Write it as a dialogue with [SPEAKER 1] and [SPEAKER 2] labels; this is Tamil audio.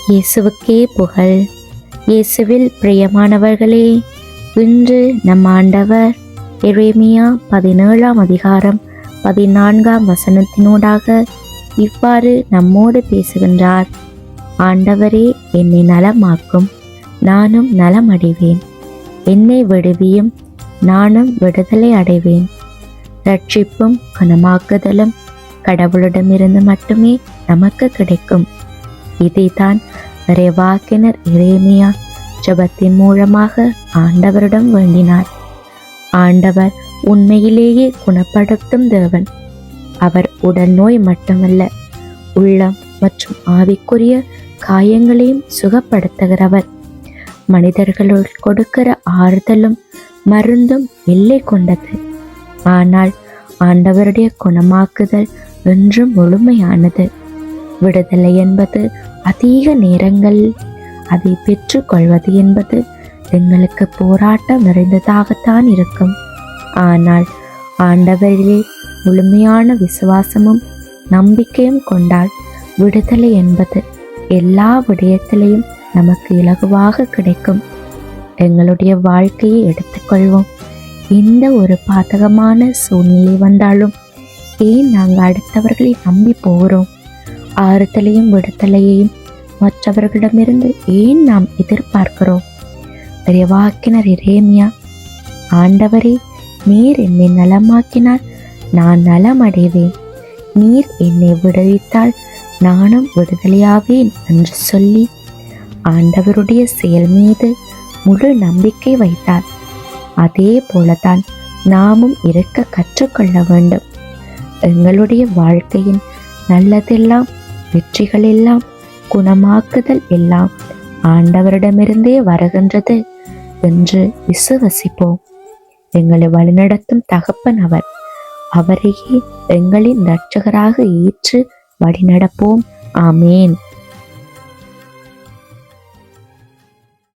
[SPEAKER 1] இயேசுவுக்கே புகழ். இயேசுவில் பிரியமானவர்களே, இன்று நம் ஆண்டவர் எரேமியா 17ஆம் அதிகாரம் 14ஆம் வசனத்தினூடாக இவ்வாறு நம்மோடு பேசுகின்றார். ஆண்டவரே என்னை நலமாக்கும், நானும் நலமடைவேன். என்னை விடுவியும், நானும் விடுதலை அடைவேன். ரட்சிப்பும் குணமாக்குதலும் கடவுளிடமிருந்து மட்டுமே நமக்கு கிடைக்கும். இதைத்தான் இறைவாக்கினர் எரேமியா ஜெபத்தின் மூலமாக ஆண்டவரிடம் வேண்டினார். ஆண்டவர் உண்மையிலேயே குணப்படுத்தும் தேவன். அவர் உடல் நோய் மட்டுமல்ல, உள்ளம் மற்றும் ஆவிக்குரிய காயங்களையும் சுகப்படுத்துகிறவர். மனிதர்களுள் கொடுக்கிற ஆறுதலும் மருந்தும் எல்லை கொண்டது. ஆனால் ஆண்டவருடைய குணமாக்குதல் என்றும் முழுமையானது. விடுதலை என்பது அதிக நேரங்களில் அதை பெற்றுக்கொள்வது என்பது எங்களுக்கு போராட்டம் நிறைந்ததாகத்தான் இருக்கும். ஆனால் ஆண்டவரிலே முழுமையான விசுவாசமும் நம்பிக்கையும் கொண்டால் விடுதலை என்பது எல்லா விடயத்திலையும் நமக்கு இலகுவாக கிடைக்கும். எங்களுடைய வாழ்க்கையை எடுத்துக்கொள்வோம். எந்த ஒரு பாதகமான சூழ்நிலை வந்தாலும் ஏன் நாங்கள் அடுத்தவர்களை நம்பி போகிறோம்? ஆறுதலையும் விடுதலையையும் மற்றவர்களிடமிருந்து ஏன் நாம் எதிர்பார்க்கிறோம்? இறைவாக்கினர் எரேமியா, ஆண்டவரே, நீர் என்னை நலமாக்கினால் நான் நலமடைவேன். நீர் என்னை விடுவித்தால் நானும் விடுதலையாவேன் என்று சொல்லி ஆண்டவருடைய செயல் மீது முழு நம்பிக்கை வைத்தார். அதே போலதான் நாமும் இருக்க கற்றுக்கொள்ள வேண்டும். எங்களுடைய வாழ்க்கையின் நல்லதெல்லாம், வெற்றிகள் எல்லாம், குணமாக்குதல் எல்லாம் ஆண்டவரிடமிருந்தே வருகின்றது என்று விசுவசிப்போம். எங்களை வழிநடத்தும் தகப்பன் அவர். அவரையே எங்களின் இரட்சகராக ஏற்று வழிநடப்போம். ஆமேன்.